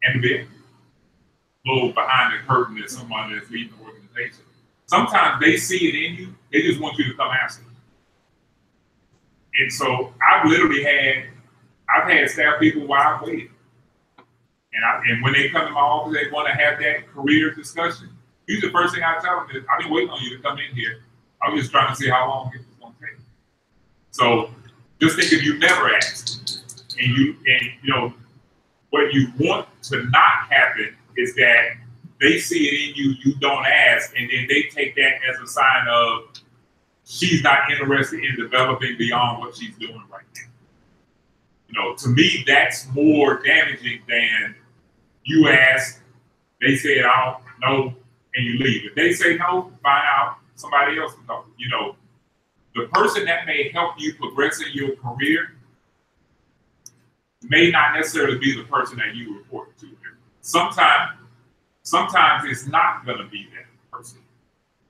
And a bit, a little behind the curtain is someone that's leading the organization. Sometimes they see it in you, they just want you to come ask them. And so I've had staff people while I've waited. And when they come to my office, they want to have that career discussion. Usually the first thing I tell them is, I've been waiting on you to come in here. I was just trying to see how long it was going to take. So just think if you never asked, and you know, what you want to not happen is that they see it in you, you don't ask, and then they take that as a sign of she's not interested in developing beyond what she's doing right now. You know, to me, that's more damaging than you ask, they say I don't know, and you leave. If they say no, find out somebody else to know. You know, the person that may help you progress in your career may not necessarily be the person that you report to. Sometimes it's not going to be that person.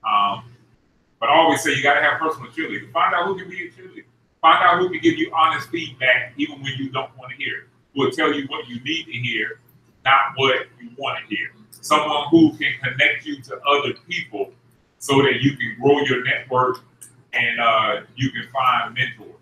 But I always say you got to have personal cheerleaders. Find out who can be a cheerleader. Find out who can give you honest feedback even when you don't want to hear it. Who will tell you what you need to hear, not what you want to hear. Someone who can connect you to other people so that you can grow your network and you can find mentors.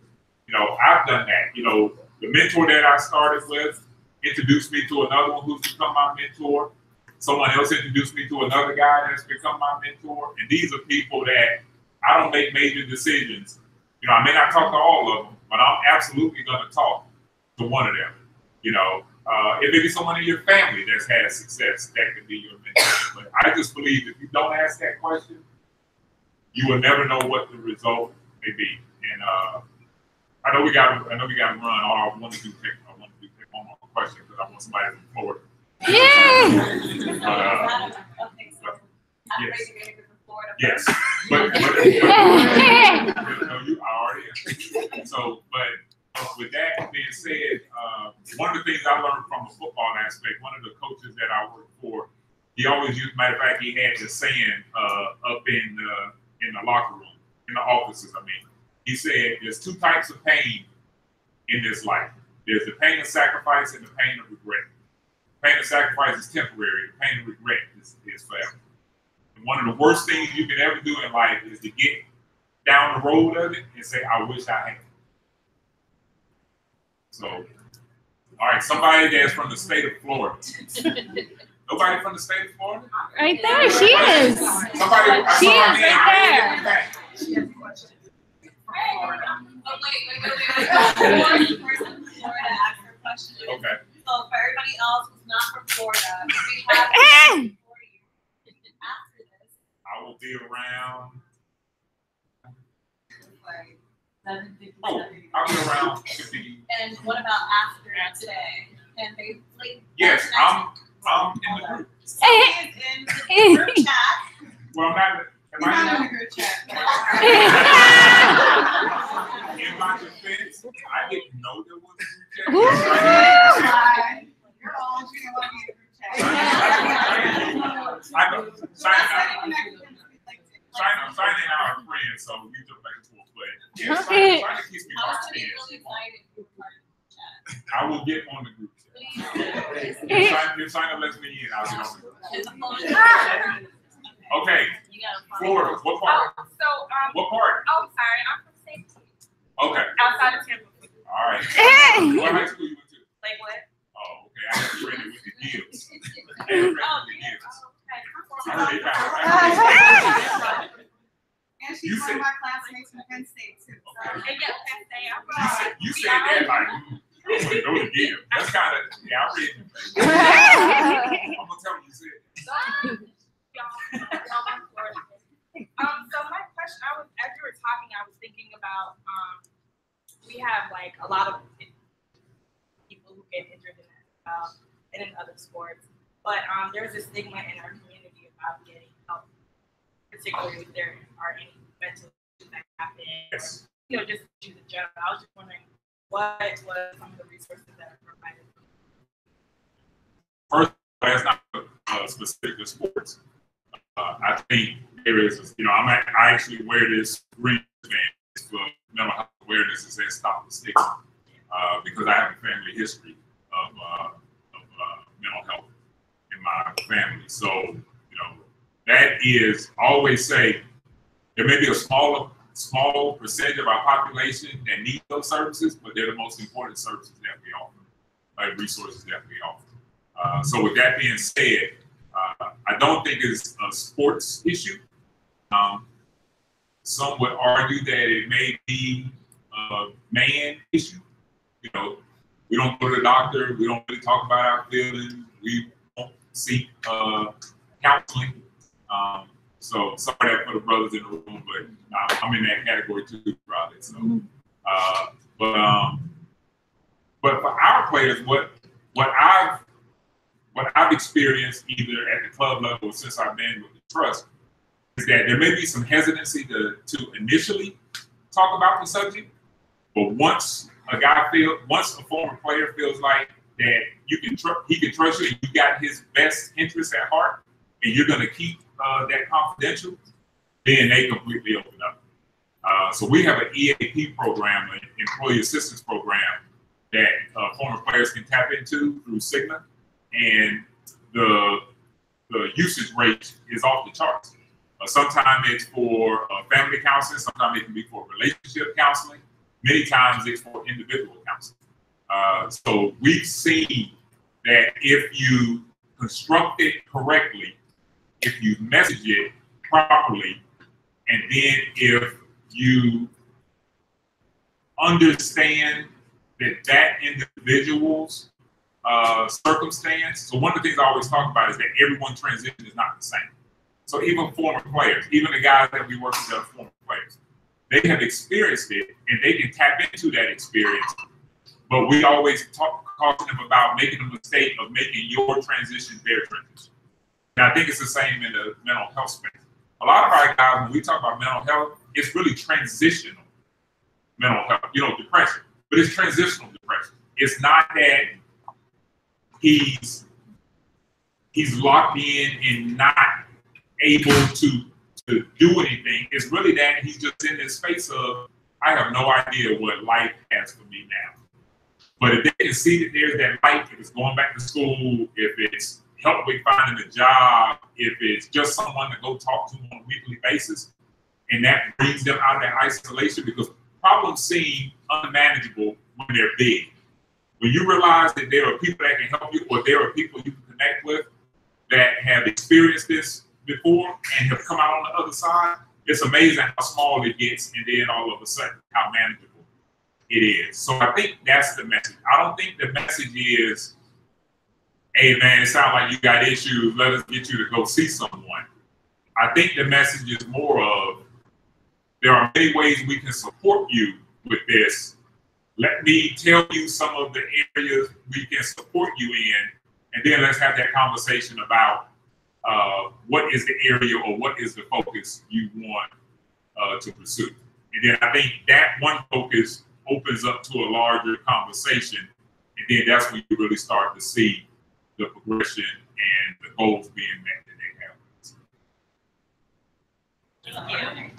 You know, I've done that. You know, the mentor that I started with introduced me to another one who's become my mentor. Someone else introduced me to another guy that's become my mentor. And these are people that I don't make major decisions. You know, I may not talk to all of them, but I'm absolutely going to talk to one of them. You know, it may be someone in your family that's had success that could be your mentor. But I just believe if you don't ask that question, you will never know what the result may be. And I know we got to run. All I want to do take one more question because I want somebody to move forward. Yes, but no, you already. So, but with that being said, one of the things I learned from a football aspect, one of the coaches that I worked for, he always used. Matter of fact, he had this saying up in the locker room, in the offices. I mean, he said, "There's two types of pain in this life. There's the pain of sacrifice and the pain of regret. The pain of sacrifice is temporary. The pain of regret is forever." And one of the worst things you can ever do in life is to get down the road of it and say, "I wish I had." So, all right, somebody that's from the state of Florida. Nobody from the state of Florida? Right there, she is. Somebody, She is right there. She has a question. Oh, wait. One person from Florida asked her question. Okay. So for everybody else who's not from Florida, we have for you. After this, I will be around. like, I'll be around 50. and what about after today? And they like. Yes, I'm in the group. So he is in the group chat. Well, I'm not. He's not in the group chat. In my defense, I didn't know there was a group chat. You're all you know what you group chat. I know. Signing our friends, so we took back and forth. But yeah, trying to keep me I was locked in. really excited to be part of the chat. I will get on the group chat. If Signer lets me in, I'll get on the group chat. It's a fun. Okay, You gotta find Florida, what part? What part? Oh, sorry, I'm from St. Okay, Outside of Tampa. all right. Hey. What high school you went to? Like what? Oh, okay, I had you ready with the deals. Oh, yeah. I heard they got- And You she's one said- of my classmates from Penn State too. So. Okay. And yeah, Penn State, I'm You said that like, I want to go to Gibbs. That's kind of, yeah, I read you. I'm gonna tell you said. So my question, as you were talking, I was thinking about, we have like a lot of people who get injured and in other sports, but there's a stigma in our community about getting help, particularly if there are any mental issues that happen, Yes. you know, just issues in general. I was just wondering what was some of the resources that are provided. First, that's not specific to sports. I think there is, you know, I actually wear this green band for mental health awareness. It says "Stop the Stigma," because I have a family history of mental health in my family. So, you know, that is, I always say, there may be a small percentage of our population that need those services, but they're the most important services that we offer, like resources that we offer. So with that being said, I don't think it's a sports issue. Some would argue that it may be a man issue. You know, we don't go to the doctor. We don't really talk about our feelings. We don't seek counseling. So sorry that for the brothers in the room, but I'm in that category too, probably. So, but for our players, what I've experienced either at the club level or since I've been with the trust is that there may be some hesitancy to initially talk about the subject, but once a former player feels like that he can trust you and you got his best interests at heart and you're going to keep that confidential, then they completely open up. So we have an EAP program, an employee assistance program that former players can tap into through Cigna, and the usage rate is off the charts. Sometimes it's for family counseling, sometimes it can be for relationship counseling, many times it's for individual counseling. So we've seen that if you construct it correctly, if you message it properly, and then if you understand that individual's circumstance. So one of the things I always talk about is that everyone transition is not the same. So even former players, even the guys that we work with that are former players, they have experienced it and they can tap into that experience. But we always caution them about making the mistake of making your transition their transition. And I think it's the same in the mental health space. A lot of our guys, when we talk about mental health, it's really transitional mental health, you know, depression, but it's transitional depression. It's not that he's locked in and not able to do anything. It's really that he's just in this space of, I have no idea what life has for me now. But if they can see that there's that life, if it's going back to school, if it's help with finding a job, if it's just someone to go talk to on a weekly basis, and that brings them out of that isolation, because problems seem unmanageable when they're big. When you realize that there are people that can help you, or there are people you can connect with that have experienced this before and have come out on the other side, it's amazing how small it gets, and then all of a sudden how manageable it is. So I think that's the message. I don't think the message is, hey man, it sounds like you got issues, let us get you to go see someone. I think the message is more of, there are many ways we can support you with this. Let me tell you some of the areas we can support you in, and then let's have that conversation about what is the area or what is the focus you want to pursue. And then I think that one focus opens up to a larger conversation, and then that's when you really start to see the progression and the goals being met that they have. Thank you.